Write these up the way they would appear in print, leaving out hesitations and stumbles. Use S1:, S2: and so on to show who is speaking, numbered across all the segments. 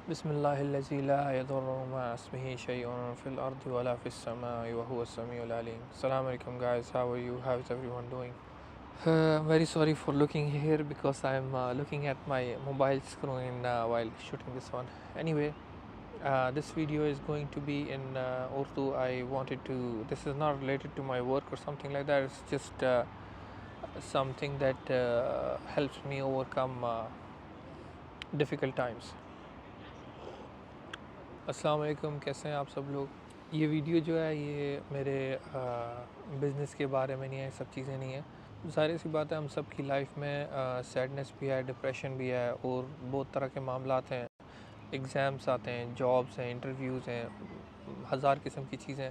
S1: بسم الله الذي لا يضر مع اسمه شيء في الأرض ولا في السماء وهو السميع العليم. Assalamu alaikum guys, how are you? How is everyone doing? Very sorry for looking here because I'm looking at my mobile screen while shooting this one. Anyway, this video is going to be in Urdu. This is not related to my work or something like that. It's just something that helps me overcome difficult times. السلام علیکم، کیسے ہیں آپ سب لوگ؟ یہ video جو ہے یہ میرے بزنس کے بارے میں نہیں ہے، سب چیزیں نہیں ہیں. ظاہر سی بات ہے، ہم سب کی لائف میں سیڈنس بھی ہے، ڈپریشن بھی ہے اور بہت طرح کے معاملات ہیں. ایگزامس آتے ہیں، جابس ہیں، انٹرویوز ہیں، ہزار قسم کی چیزیں.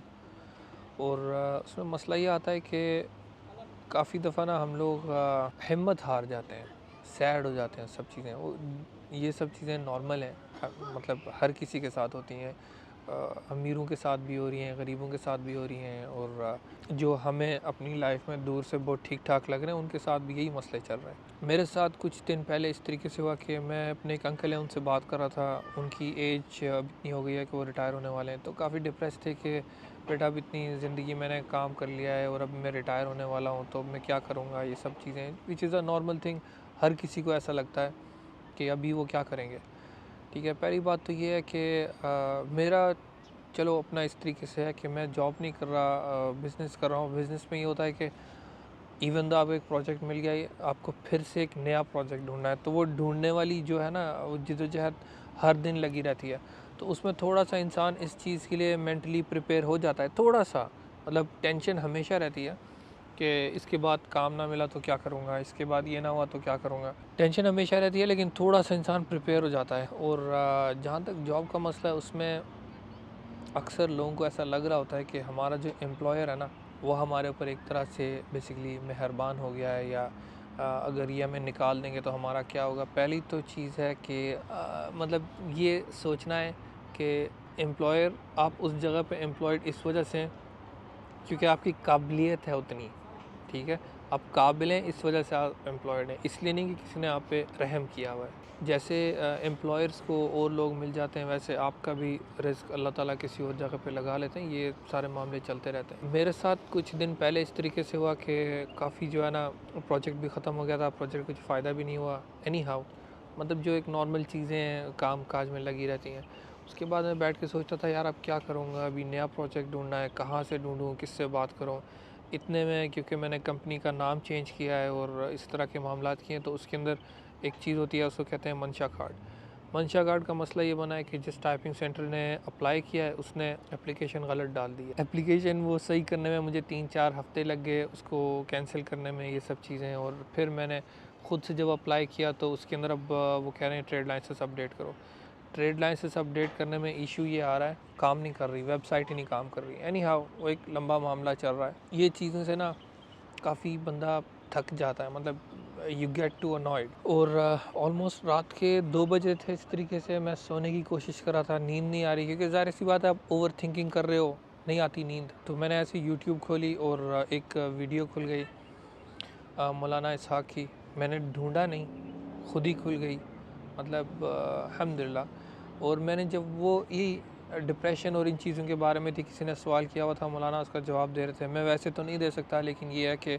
S1: اور اس میں مسئلہ یہ آتا ہے کہ کافی دفعہ نا ہم لوگ ہمت ہار جاتے ہیں، سیڈ ہو جاتے ہیں. سب چیزیں یہ سب چیزیں نارمل ہیں، مطلب ہر کسی کے ساتھ ہوتی ہیں. امیروں کے ساتھ بھی ہو رہی ہیں، غریبوں کے ساتھ بھی ہو رہی ہیں، اور جو ہمیں اپنی لائف میں دور سے بہت ٹھیک ٹھاک لگ رہے ہیں ان کے ساتھ بھی یہی مسئلے چل رہے ہیں. میرے ساتھ کچھ دن پہلے اس طریقے سے ہوا کہ میں اپنے ایک انکل ہیں ان سے بات کر رہا تھا. ان کی ایج اب اتنی ہو گئی ہے کہ وہ ریٹائر ہونے والے ہیں، تو کافی ڈپریس تھے کہ بیٹا اب اتنی زندگی میں نے کام کر لیا ہے اور اب میں ریٹائر ہونے والا ہوں، تو اب میں کیا کروں گا. یہ سب چیزیں وچ از اے نارمل تھنگ، ہر کسی کو ایسا لگتا ہے کہ ابھی وہ کیا کریں گے. ٹھیک ہے، پہلی بات تو یہ ہے کہ میرا چلو اپنا اس طریقے سے ہے کہ میں جاب نہیں کر رہا، بزنس کر رہا ہوں. بزنس میں یہ ہوتا ہے کہ ایون دو آپ ایک پروجیکٹ مل گیا، آپ کو پھر سے ایک نیا پروجیکٹ ڈھونڈنا ہے، تو وہ ڈھونڈنے والی جو ہے نا وہ جدوجہد ہر دن لگی رہتی ہے. تو اس میں تھوڑا سا انسان اس چیز کے لیے مینٹلی پریپیئر ہو جاتا ہے، تھوڑا سا مطلب ٹینشن ہمیشہ رہتی ہے کہ اس کے بعد کام نہ ملا تو کیا کروں گا، اس کے بعد یہ نہ ہوا تو کیا کروں گا. ٹینشن ہمیشہ رہتی ہے، لیکن تھوڑا سا انسان پریپیئر ہو جاتا ہے. اور جہاں تک جاب کا مسئلہ ہے، اس میں اکثر لوگوں کو ایسا لگ رہا ہوتا ہے کہ ہمارا جو امپلائر ہے نا وہ ہمارے اوپر ایک طرح سے بیسیکلی مہربان ہو گیا ہے، یا اگر یہ ہمیں نکال دیں گے تو ہمارا کیا ہوگا. پہلی تو چیز ہے کہ مطلب یہ سوچنا ہے کہ امپلائر آپ اس جگہ پہ امپلائڈ اس وجہ سے کیونکہ آپ کی قابلیت ہے اتنی. ٹھیک ہے، آپ قابل ہیں اس وجہ سے آپ امپلائڈ ہیں، اس لیے نہیں کہ کسی نے آپ پہ رحم کیا ہوا ہے. جیسے امپلائرس کو اور لوگ مل جاتے ہیں، ویسے آپ کا بھی رزق اللہ تعالیٰ کسی اور جگہ پہ لگا لیتے ہیں. یہ سارے معاملے چلتے رہتے ہیں. میرے ساتھ کچھ دن پہلے اس طریقے سے ہوا کہ کافی جو ہے نا پروجیکٹ بھی ختم ہو گیا تھا، پروجیکٹ کچھ فائدہ بھی نہیں ہوا. اینی ہاؤ مطلب جو ایک نارمل چیزیں ہیں کام کاج میں لگی رہتی ہیں. اس کے بعد میں بیٹھ کے سوچتا تھا یار اب کیا کروں گا، ابھی نیا پروجیکٹ ڈھونڈنا ہے، کہاں سے ڈھونڈوں، کس سے بات کروں. اتنے میں کیونکہ میں نے کمپنی کا نام چینج کیا ہے اور اس طرح کے معاملات کیے ہیں، تو اس کے اندر ایک چیز ہوتی ہے، اس کو کہتے ہیں منشا کارڈ. منشا کارڈ کا مسئلہ یہ بنا ہے کہ جس ٹائپنگ سینٹر نے اپلائی کیا ہے اس نے اپلیکیشن غلط ڈال دی ہے. اپلیکیشن وہ صحیح کرنے میں مجھے 3-4 ہفتے لگ گئے، اس کو کینسل کرنے میں، یہ سب چیزیں. اور پھر میں نے خود سے جب اپلائی کیا تو اس کے اندر اب وہ کہہ رہے ہیں ٹریڈ لائسنس اپڈیٹ کرو. ٹریڈ لائسنس اپڈیٹ کرنے میں ایشو یہ آ رہا ہے کام نہیں کر رہی، ویب سائٹ ہی نہیں کام کر رہی. اینی ہاؤ وہ ایک لمبا معاملہ چل رہا ہے. یہ چیزوں سے نا کافی بندہ تھک جاتا ہے، مطلب یو گیٹ ٹو انوائڈ. اور آلموسٹ رات کے 2 بجے تھے، اس طریقے سے میں سونے کی کوشش کر رہا تھا، نیند نہیں آ رہی، کیونکہ ظاہر سی بات ہے آپ اوور تھنکنگ کر رہے ہو، نہیں آتی نیند. تو میں نے ایسی یوٹیوب کھولی اور ایک ویڈیو کھل گئی مولانا اسحاق کی. میں نے ڈھونڈا نہیں، خود ہی کھل گئی، مطلب الحمدللہ. اور میں نے جب وہ یہ ڈپریشن اور ان چیزوں کے بارے میں تھی، کسی نے سوال کیا ہوا تھا، مولانا اس کا جواب دے رہے تھے. میں ویسے تو نہیں دے سکتا، لیکن یہ ہے کہ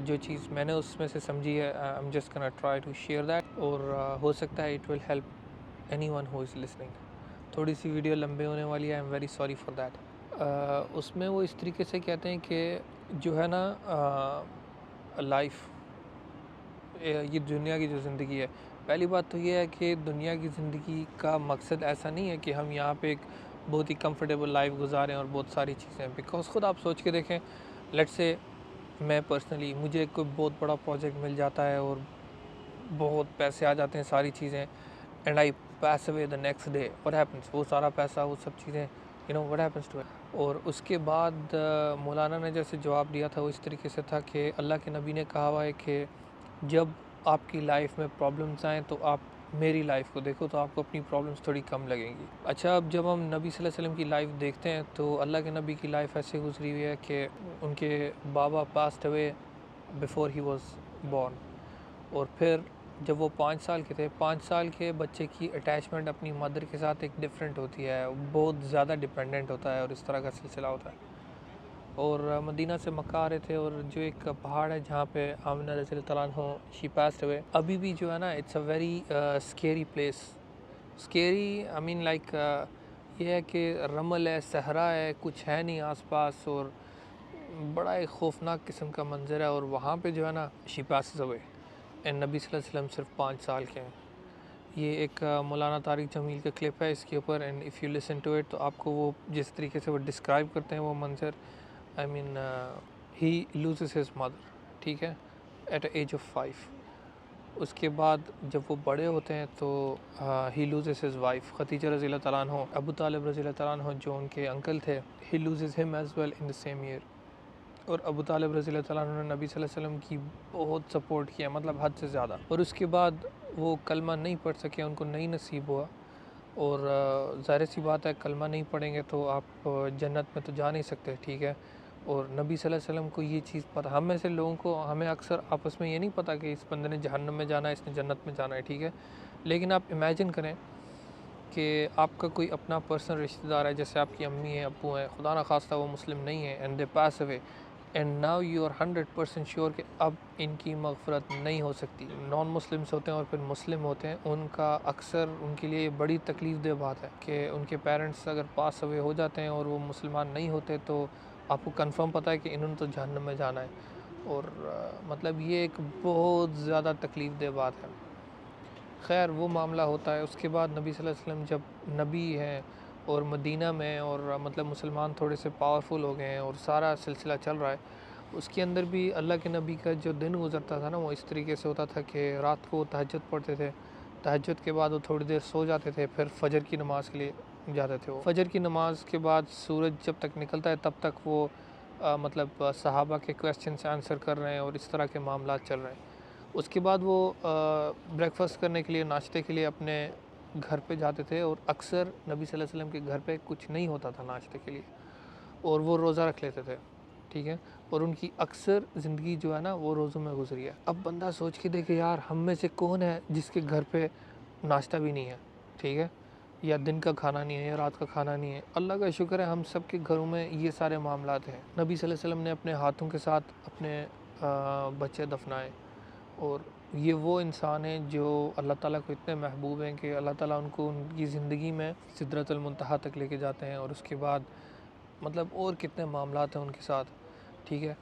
S1: جو چیز میں نے اس میں سے سمجھی ہے I am just gonna try to share that. اور ہو سکتا ہے it will help anyone who is listening. تھوڑی سی ویڈیو لمبے ہونے والی ہے، I am very sorry for that. اس میں وہ اس طریقے سے کہتے ہیں کہ جو ہے نا لائف، یہ دنیا کی جو زندگی ہے، پہلی بات تو یہ ہے کہ دنیا کی زندگی کا مقصد ایسا نہیں ہے کہ ہم یہاں پہ ایک بہت ہی کمفرٹیبل لائف گزاریں اور بہت ساری چیزیں. بیکاز خود آپ سوچ کے دیکھیں، لیٹ سے میں پرسنلی مجھے کوئی بہت بڑا پروجیکٹ مل جاتا ہے اور بہت پیسے آ جاتے ہیں، ساری چیزیں، and I pass away the next day, what happens, وہ سارا پیسہ، وہ سب چیزیں، you know what happens to it. اور اس کے بعد مولانا نے جیسے جواب دیا تھا وہ اس طریقے سے تھا کہ اللہ کے نبی نے کہا ہوا ہے کہ جب آپ کی لائف میں پرابلمس آئیں تو آپ میری لائف کو دیکھو، تو آپ کو اپنی پرابلمس تھوڑی کم لگیں گی. اچھا، اب جب ہم نبی صلی اللہ علیہ وسلم کی لائف دیکھتے ہیں تو اللہ کے نبی کی لائف ایسے گزری ہوئی ہے کہ ان کے بابا passed away before he was born. اور پھر جب وہ 5 سال کے تھے، 5 سال کے بچے کی اٹیچمنٹ اپنی مدر کے ساتھ ایک ڈفرینٹ ہوتی ہے، بہت زیادہ ڈپینڈنٹ ہوتا ہے اور اس طرح کا سلسلہ ہوتا ہے۔ اور مدینہ سے مکہ آ رہے تھے، اور جو ایک پہاڑ ہے جہاں پہ آمنہ رضی اللہ تعالیٰ عنہ شی پاسڈ ہوئے، ابھی بھی جو ہے نا it's a very scary place, scary I mean like یہ ہے کہ رمل ہے، صحرا ہے، کچھ ہے نہیں آس پاس، اور بڑا ایک خوفناک قسم کا منظر ہے، اور وہاں پہ جو ہے نا شی پاسز ہوئے، اینڈ نبی صلی اللہ علیہ وسلم صرف 5 سال کے ہیں۔ یہ ایک مولانا طارق جمیل کا کلپ ہے اس کے اوپر، and if you listen to it تو آپ کو وہ جس طریقے سے وہ ڈسکرائب کرتے ہیں وہ منظر، آئی مین ہی لوزز ہز مدر، ٹھیک ہے، ایٹ اے ایج آف 5۔ اس کے بعد جب وہ بڑے ہوتے ہیں تو ہی لوزز ہز وائف خدیجہ رضی اللہ تعالیٰ عنہ، ابو طالب رضی اللہ تعالیٰ عنہ جو ان کے انکل تھے، he loses him as well in the same year. اور ابو طالب رضی اللہ تعالیٰ عنہ نے نبی صلی اللہ علیہ وسلم کی بہت سپورٹ کیا، مطلب حد سے زیادہ، اور اس کے بعد وہ کلمہ نہیں پڑھ سکے، ان کو نہیں نصیب ہوا، اور ظاہر سی بات ہے کلمہ نہیں پڑھیں گے تو آپ جنت میں تو جا نہیں سکتے، ٹھیک ہے۔ اور نبی صلی اللہ علیہ وسلم کو یہ چیز پتہ، ہم میں سے لوگوں کو، ہمیں اکثر آپس میں یہ نہیں پتہ کہ اس بندے نے جہنم میں جانا ہے، اس نے جنت میں جانا ہے، ٹھیک ہے، لیکن آپ امیجن کریں کہ آپ کا کوئی اپنا پرسنل رشتہ دار ہے، جیسے آپ کی امی ہیں، ابو ہیں، خدا نخواستہ وہ مسلم نہیں ہیں، and they pass away, and now you are 100% sure کہ اب ان کی مغفرت نہیں ہو سکتی۔ نان مسلمس ہوتے ہیں اور پھر مسلم ہوتے ہیں، ان کا اکثر ان کے لیے بڑی تکلیف دہ بات ہے کہ ان کے پیرنٹس اگر پاس اوے ہو جاتے ہیں اور وہ مسلمان نہیں ہوتے تو آپ کو کنفرم پتہ ہے کہ انہوں نے تو جہنم میں جانا ہے، اور مطلب یہ ایک بہت زیادہ تکلیف دہ بات ہے۔ خیر وہ معاملہ ہوتا ہے۔ اس کے بعد نبی صلی اللہ علیہ وسلم جب نبی ہیں اور مدینہ میں، اور مطلب مسلمان تھوڑے سے پاورفل ہو گئے ہیں اور سارا سلسلہ چل رہا ہے، اس کے اندر بھی اللہ کے نبی کا جو دن گزرتا تھا نا وہ اس طریقے سے ہوتا تھا کہ رات کو وہ تہجد پڑھتے تھے، تہجد کے بعد وہ تھوڑی دیر سو جاتے تھے، پھر فجر کی نماز کے لیے جاتے تھے۔ وہ فجر کی نماز کے بعد سورج جب تک نکلتا ہے تب تک وہ مطلب صحابہ کے کویسچن سے آنسر کر رہے ہیں اور اس طرح کے معاملات چل رہے ہیں۔ اس کے بعد وہ بریک فاسٹ کرنے کے لیے، ناشتے کے لیے اپنے گھر پہ جاتے تھے، اور اکثر نبی صلی اللہ علیہ وسلم کے گھر پہ کچھ نہیں ہوتا تھا ناشتے کے لیے، اور وہ روزہ رکھ لیتے تھے، ٹھیک ہے، اور ان کی اکثر زندگی جو ہے نا وہ روزوں میں گزری ہے۔ اب بندہ سوچ کے دیکھے یار ہم میں سے کون ہے جس کے گھر پہ ناشتہ بھی نہیں ہے، ٹھیک ہے، یا دن کا کھانا نہیں ہے یا رات کا کھانا نہیں ہے۔ اللہ کا شکر ہے ہم سب کے گھروں میں یہ سارے معاملات ہیں۔ نبی صلی اللہ علیہ وسلم نے اپنے ہاتھوں کے ساتھ اپنے بچے دفنائے، اور یہ وہ انسان ہیں جو اللہ تعالیٰ کو اتنے محبوب ہیں کہ اللہ تعالیٰ ان کو ان کی زندگی میں سدرۃ المنتہا تک لے کے جاتے ہیں، اور اس کے بعد مطلب اور کتنے معاملات ہیں ان کے ساتھ، ٹھیک ہے،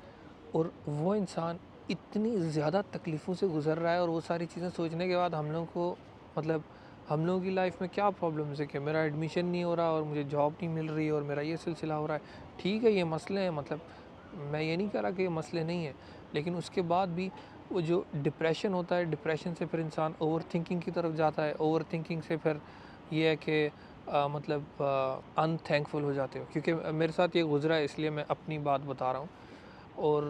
S1: اور وہ انسان اتنی زیادہ تکلیفوں سے گزر رہا ہے، اور وہ ساری چیزیں سوچنے کے بعد ہم لوگوں کو مطلب ہم لوگوں کی لائف میں کیا پرابلمس ہے کہ میرا ایڈمیشن نہیں ہو رہا اور مجھے جاب نہیں مل رہی اور میرا یہ سلسلہ ہو رہا ہے، ٹھیک ہے یہ مسئلے ہیں، مطلب میں یہ نہیں کہہ رہا کہ یہ مسئلے نہیں ہیں، لیکن اس کے بعد بھی وہ جو ڈپریشن ہوتا ہے، ڈپریشن سے پھر انسان اوور تھنکنگ کی طرف جاتا ہے، اوور تھنکنگ سے پھر یہ ہے کہ مطلب ان تھینکفل ہو جاتے ہو، کیونکہ میرے ساتھ یہ گزرا ہے اس لیے میں اپنی بات بتا رہا ہوں، اور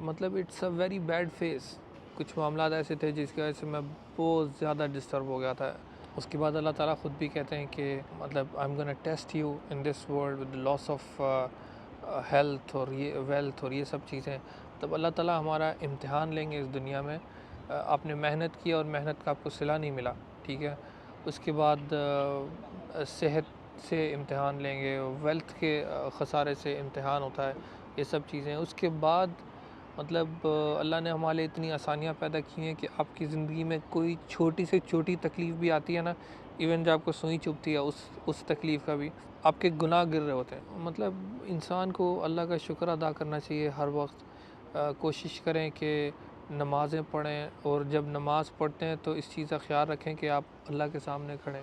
S1: مطلب it's a very bad phase. کچھ معاملات ایسے تھے جس کی وجہ سے میں بہت زیادہ ڈسٹرب ہو گیا تھا۔ اس کے بعد اللہ تعالیٰ خود بھی کہتے ہیں کہ مطلب I am gonna test you in this world with loss of health اور یہ ویلتھ اور یہ سب چیزیں، تب اللہ تعالیٰ ہمارا امتحان لیں گے اس دنیا میں۔ آپ نے محنت کی اور محنت کا آپ کو صلہ نہیں ملا، ٹھیک ہے، اس کے بعد صحت سے امتحان لیں گے، ویلتھ کے خسارے سے امتحان ہوتا ہے، یہ سب چیزیں۔ اس کے بعد مطلب اللہ نے ہمارے لیے اتنی آسانیاں پیدا کی ہیں کہ آپ کی زندگی میں کوئی چھوٹی سے چھوٹی تکلیف بھی آتی ہے نا، ایون جب آپ کو سوئی چبھتی ہے اس تکلیف کا بھی آپ کے گناہ گر رہے ہوتے ہیں۔ مطلب انسان کو اللہ کا شکر ادا کرنا چاہیے ہر وقت، کوشش کریں کہ نمازیں پڑھیں، اور جب نماز پڑھتے ہیں تو اس چیز کا خیال رکھیں کہ آپ اللہ کے سامنے کھڑیں۔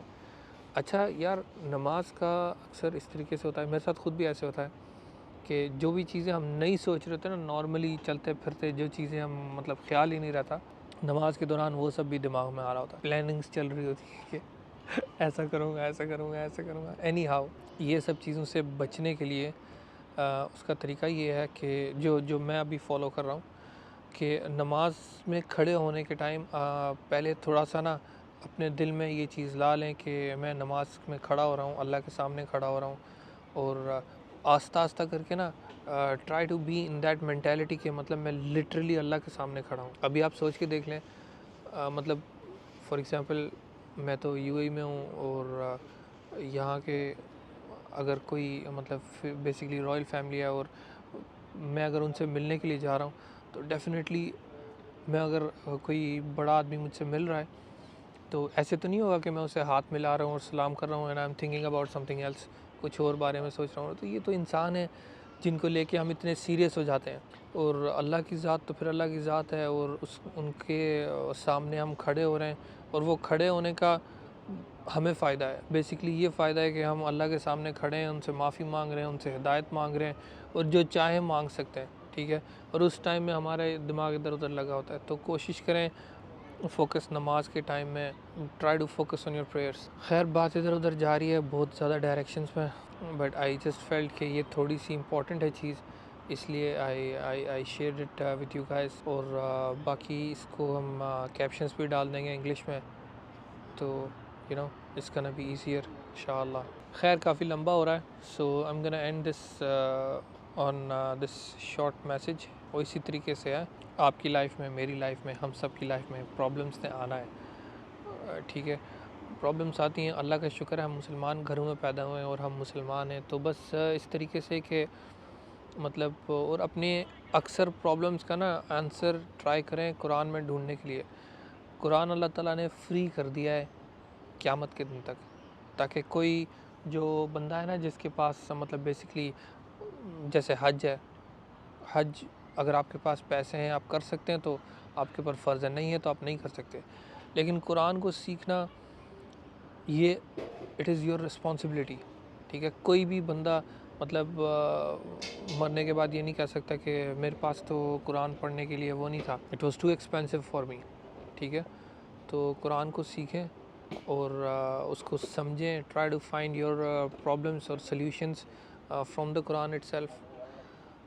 S1: اچھا یار نماز کا اکثر اس طریقے سے ہوتا ہے، میرے ساتھ خود بھی ایسے ہوتا ہے کہ جو بھی چیزیں ہم نہیں سوچ رہے ہوتے نا، نارملی چلتے پھرتے جو چیزیں ہم مطلب خیال ہی نہیں رہتا، نماز کے دوران وہ سب بھی دماغ میں آ رہا ہوتا ہے، پلاننگز چل رہی ہوتی ہے کہ ایسا کروں گا، ایسا کروں گا، ایسا کروں گا، اینی ہاؤ یہ سب چیزوں سے بچنے کے لیے اس کا طریقہ یہ ہے کہ جو میں ابھی فالو کر رہا ہوں کہ نماز میں کھڑے ہونے کے ٹائم پہلے تھوڑا سا نا اپنے دل میں یہ چیز لا لیں کہ میں نماز میں کھڑا ہو رہا ہوں، اللہ کے سامنے کھڑا ہو رہا ہوں، اور آہستہ آہستہ کر کے نا try to be in that mentality کہ مطلب میں لٹرلی اللہ کے سامنے کھڑا ہوں۔ ابھی آپ سوچ کے دیکھ لیں مطلب فار ایگزامپل میں تو یو اے میں ہوں، اور یہاں کے اگر کوئی مطلب بیسکلی رائل فیملی ہے، اور میں اگر ان سے ملنے کے لیے جا رہا ہوں تو ڈیفینیٹلی میں اگر کوئی بڑا آدمی مجھ سے مل رہا ہے تو ایسے تو نہیں ہوگا کہ میں اسے ہاتھ ملا رہا ہوں اور سلام کر رہا ہوں and I am thinking about something else, کچھ اور بارے میں سوچ رہا ہوں. تو یہ تو انسان ہے جن کو لے کے ہم اتنے سیریس ہو جاتے ہیں، اور اللہ کی ذات تو پھر اللہ کی ذات ہے، اور ان کے سامنے ہم کھڑے ہو رہے ہیں، اور وہ کھڑے ہونے کا ہمیں فائدہ ہے. بیسکلی یہ فائدہ ہے کہ ہم اللہ کے سامنے کھڑے ہیں، ان سے معافی مانگ رہے ہیں، ان سے ہدایت مانگ رہے ہیں، اور جو چاہیں مانگ سکتے ہیں. ٹھیک ہے، اور اس ٹائم میں ہمارے دماغ ادھر ادھر لگا ہوتا ہے، تو کوشش کریں فوکس نماز کے ٹائم میں، try to focus on your prayers. خیر بات ادھر ادھر جا رہی ہے بہت زیادہ ڈائریکشنس میں، بٹ آئی جسٹ فیلٹ کہ یہ تھوڑی سی امپورٹنٹ ہے چیز، اس لیے I share it with you guys. اور باقی اس کو ہم کیپشنس بھی ڈال دیں گے انگلش میں، تو you know it's gonna be easier انشاءاللہ. خیر کافی لمبا ہو رہا ہے، so I am gonna end this on this short message. وہ اسی طریقے سے ہے، آپ کی لائف میں، میری لائف میں، ہم سب کی لائف میں پرابلمس نے آنا ہے. ٹھیک ہے، پرابلمس آتی ہیں، اللہ کا شکر ہے ہم مسلمان گھروں میں پیدا ہوئے ہیں اور ہم مسلمان ہیں، تو بس اس طریقے سے کہ مطلب اور اپنے اکثر پرابلمس کا نا آنسر ٹرائی کریں قرآن میں ڈھونڈنے کے لیے. قرآن اللہ تعالیٰ نے فری کر دیا ہے قیامت کے دن تک، تاکہ کوئی جو بندہ ہے نا جس کے پاس مطلب بیسکلی جیسے حج ہے، حج اگر آپ کے پاس پیسے ہیں آپ کر سکتے ہیں تو آپ کے اوپر فرض ہے، نہیں ہے تو آپ نہیں کر سکتے. لیکن قرآن کو سیکھنا یہ اٹ از یور رسپانسبلٹی. ٹھیک ہے، کوئی بھی بندہ مطلب مرنے کے بعد یہ نہیں کہہ سکتا کہ میرے پاس تو قرآن پڑھنے کے لیے وہ نہیں تھا، it was too expensive for me. ٹھیک ہے، تو قرآن کو سیکھیں اور اس کو سمجھیں، try to find your problems اور solutions from the Quran itself.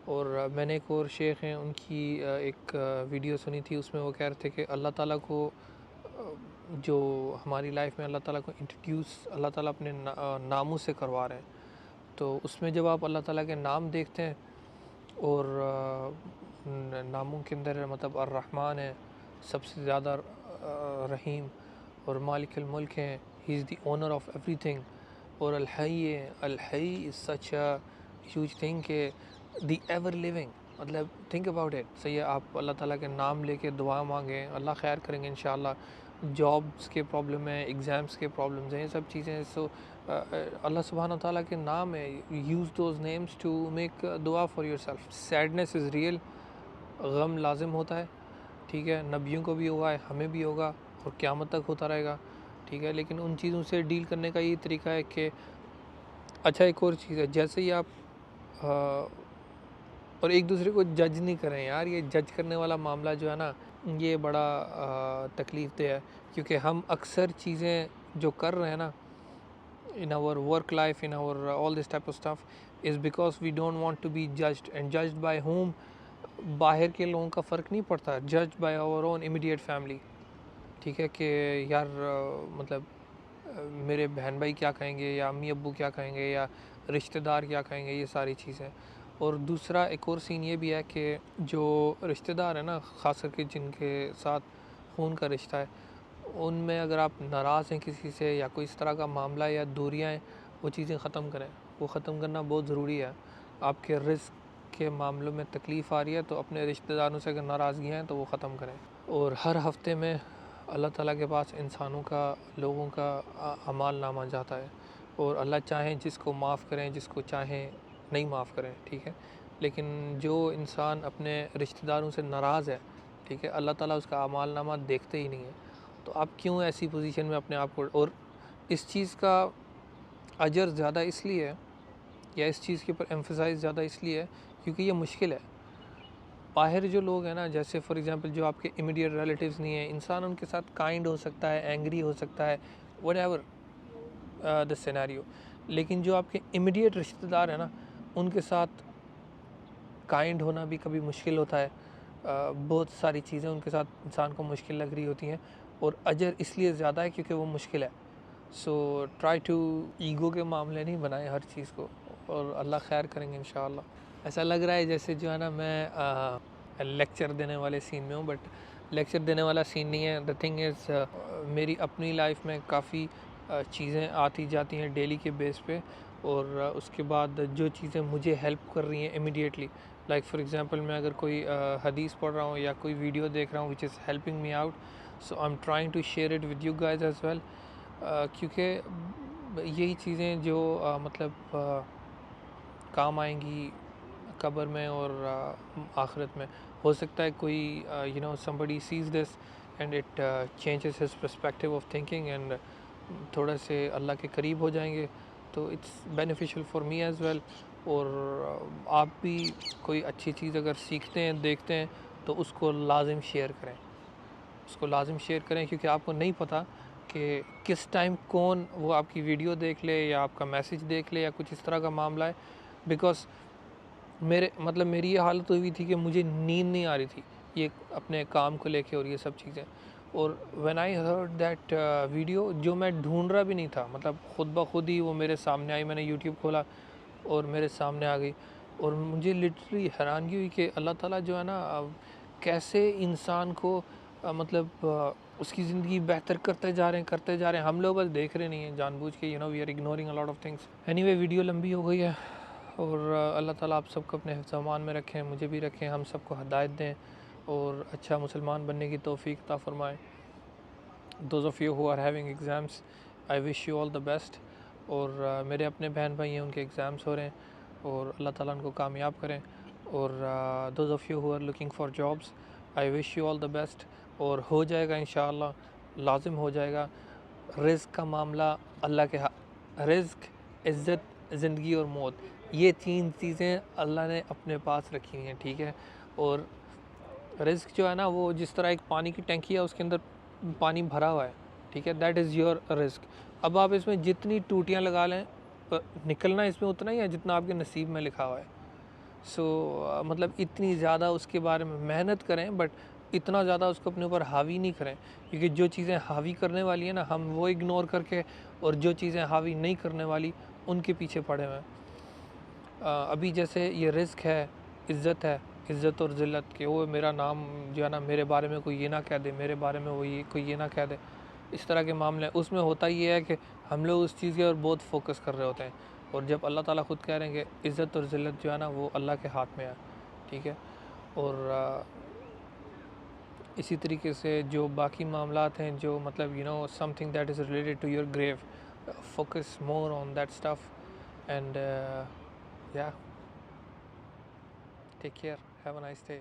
S1: اور میں نے ایک اور شیخ ہیں ان کی ایک ویڈیو سنی تھی، اس میں وہ کہہ رہے تھے کہ اللہ تعالیٰ کو جو ہماری لائف میں اللہ تعالیٰ کو انٹروڈیوس اللہ تعالیٰ اپنے ناموں سے کروا رہے ہیں. تو اس میں جب آپ اللہ تعالیٰ کے نام دیکھتے ہیں، اور ناموں کے اندر مطلب الرحمن ہے سب سے زیادہ رحیم، اور مالک الملک ہیں، he is the owner of ایوری تھنگ، اور الحی ہے، الحی از سچ اے ہیوج تھنگ کہ دی ایور لیونگ. مطلب تھنک اباؤٹ اٹ. صحیح ہے، آپ اللہ تعالیٰ کے نام لے کے دعا مانگیں، اللہ خیر کریں گے انشاءاللہ. جابس کے پرابلم ہیں، ایگزامس کے پرابلمز ہیں، یہ سب چیزیں. سو اللہ سبحانہ تعالیٰ کے نام ہے، use those names to make دعا for yourself. Sadness is real, غم لازم ہوتا ہے. ٹھیک ہے، نبیوں کو بھی ہوا ہے، ہمیں بھی ہوگا، اور قیامت تک ہوتا رہے گا. ٹھیک ہے، لیکن ان چیزوں سے ڈیل کرنے کا یہ طریقہ ہے کہ اچھا ایک اور چیز ہے، جیسے ہی آپ اور ایک دوسرے کو جج نہیں کریں یار. یہ جج کرنے والا معاملہ جو ہے نا یہ بڑا تکلیف دہ ہے، کیونکہ ہم اکثر چیزیں جو کر رہے ہیں نا in our work life, in our all this type of stuff is because we don't want to be judged. And judged by whom? باہر کے لوگوں کا فرق نہیں پڑتا، judged by our own immediate family. ٹھیک ہے کہ یار مطلب میرے بہن بھائی کیا کہیں گے، یا امی ابو کیا کہیں گے، یا رشتہ دار کیا کہیں گے، یہ ساری چیزیں. اور دوسرا ایک اور سین یہ بھی ہے کہ جو رشتہ دار ہیں نا، خاص کر کے جن کے ساتھ خون کا رشتہ ہے، ان میں اگر آپ ناراض ہیں کسی سے، یا کوئی اس طرح کا معاملہ یا دوریاں ہیں، وہ چیزیں ختم کریں. وہ ختم کرنا بہت ضروری ہے. آپ کے رزق کے معاملوں میں تکلیف آ رہی ہے تو اپنے رشتہ داروں سے اگر ناراضگیاں ہیں تو وہ ختم کریں. اور ہر ہفتے میں اللہ تعالیٰ کے پاس انسانوں کا، لوگوں کا اعمال نامہ جاتا ہے، اور اللہ چاہیں جس کو معاف کریں، جس کو چاہیں نہیں معاف کریں. ٹھیک ہے، لیکن جو انسان اپنے رشتہ داروں سے ناراض ہے، ٹھیک ہے، اللہ تعالیٰ اس کا اعمال نامہ دیکھتے ہی نہیں ہے. تو آپ کیوں ایسی پوزیشن میں اپنے آپ کو، اور اس چیز کا اجر زیادہ اس لیے ہے، یا اس چیز کے اوپر ایمفسائز زیادہ اس لیے ہے کیونکہ یہ مشکل ہے. باہر جو لوگ ہیں نا، جیسے فار ایگزامپل جو آپ کے امیڈیٹ ریلیٹیوز نہیں ہیں، انسان ان کے ساتھ کائنڈ ہو سکتا ہے، اینگری ہو سکتا ہے، وٹ ایور دا سینیریو. لیکن جو آپ کے امیڈیٹ رشتہ دار ہیں نا، ان کے ساتھ کائنڈ ہونا بھی کبھی مشکل ہوتا ہے. بہت ساری چیزیں ان کے ساتھ انسان کو مشکل لگ رہی ہوتی ہیں، اور اجر اس لیے زیادہ ہے کیونکہ وہ مشکل ہے. سو ٹرائی ٹو ایگو کے معاملے نہیں بنائیں ہر چیز کو، اور اللہ خیر کریں گے انشاءاللہ. ایسا لگ رہا ہے جیسے جو ہے نا میں لیکچر دینے والے سین میں ہوں، بٹ لیکچر دینے والا سین نہیں ہے. دا تھنگ از میری اپنی لائف میں کافی چیزیں آتی جاتی ہیں ڈیلی کے بیس پہ, اور اس کے بعد جو چیزیں مجھے ہیلپ کر رہی ہیں امیڈیٹلی, لائک فار ایگزامپل میں اگر کوئی حدیث پڑھ رہا ہوں یا کوئی ویڈیو دیکھ رہا ہوں which is helping me out, so I am trying to share it with you guys as well, کیونکہ یہی چیزیں جو مطلب کام آئیں گی قبر میں اور آخرت میں. ہو سکتا ہے کوئی somebody sees this and it changes his perspective of thinking and تھوڑا سے اللہ کے قریب ہو جائیں گے, تو it's beneficial for me as well. اور آپ بھی کوئی اچھی چیز اگر سیکھتے ہیں دیکھتے ہیں تو اس کو لازم شیئر کریں, کیونکہ آپ کو نہیں پتہ کہ کس ٹائم کون وہ آپ کی ویڈیو دیکھ لے یا آپ کا میسیج دیکھ لے یا کچھ اس طرح کا معاملہ ہے. بیکاز میری یہ حالت ہوئی تھی کہ مجھے نیند نہیں آ رہی تھی یہ اپنے کام کو لے کے اور یہ سب چیزیں, اور when I heard that video, جو میں ڈھونڈ رہا بھی نہیں تھا, مطلب خود بخود ہی وہ میرے سامنے آئی, میں نے یوٹیوب کھولا اور میرے سامنے آ گئی, اور مجھے لٹرلی حیرانگی ہوئی کہ اللہ تعالیٰ جو ہے نا کیسے انسان کو مطلب اس کی زندگی بہتر کرتے جا رہے ہیں. ہم لوگ بس دیکھ رہے نہیں ہیں جان بوجھ کے, we are ignoring a lot of things. Anyway video لمبی ہو گئی ہے, اور اللہ تعالیٰ آپ سب کو اپنے حفظ و امان میں رکھیں, مجھے بھی رکھیں, ہم سب کو ہدایت دیں اور اچھا مسلمان بننے کی توفیق عطا فرمائیں. Those of you who are having exams, I wish you all the best. اور میرے اپنے بہن بھائی ہیں, ان کے ایگزامس ہو رہے ہیں, اور اللہ تعالیٰ ان کو کامیاب کریں. اور those of you who are looking for jobs, I wish you all the best. اور ہو جائے گا انشاءاللہ, لازم ہو جائے گا. رزق کا معاملہ اللہ کے رزق, عزت, زندگی اور موت, یہ 3 چیزیں اللہ نے اپنے پاس رکھی ہوئی ہیں, ٹھیک ہے. اور رزق جو ہے نا وہ جس طرح ایک پانی کی ٹینکی ہے, اس کے اندر پانی بھرا ہوا ہے, ٹھیک ہے, دیٹ از یور رزق. اب آپ اس میں جتنی ٹوٹیاں لگا لیں, نکلنا اس میں اتنا ہی ہے جتنا آپ کے نصیب میں لکھا ہوا ہے. سو مطلب اتنی زیادہ اس کے بارے میں محنت کریں, بٹ اتنا زیادہ اس کو اپنے اوپر حاوی نہیں کریں, کیونکہ جو چیزیں حاوی کرنے والی ہیں نا, ہم وہ اگنور کر کے, اور جو چیزیں حاوی نہیں کرنے والی ان کے پیچھے پڑے ہوئے ہیں. ابھی جیسے یہ رزق ہے, عزت ہے, عزت اور ذلت, کہ وہ میرا نام جو ہے نا میرے بارے میں کوئی یہ نہ کہہ دے, میرے بارے میں کوئی یہ نہ کہہ دے, اس طرح کے معاملے. اس میں ہوتا یہ ہے کہ ہم لوگ اس چیز کے اور بہت فوکس کر رہے ہوتے ہیں, اور جب اللہ تعالیٰ خود کہہ رہے ہیں کہ عزت اور ذلت جو ہے نا وہ اللہ کے ہاتھ میں ہے, ٹھیک ہے. اور اسی طریقے سے جو باقی معاملات ہیں, جو مطلب something that is related to your grave, focus more on that stuff. And yeah, take care, have a nice day.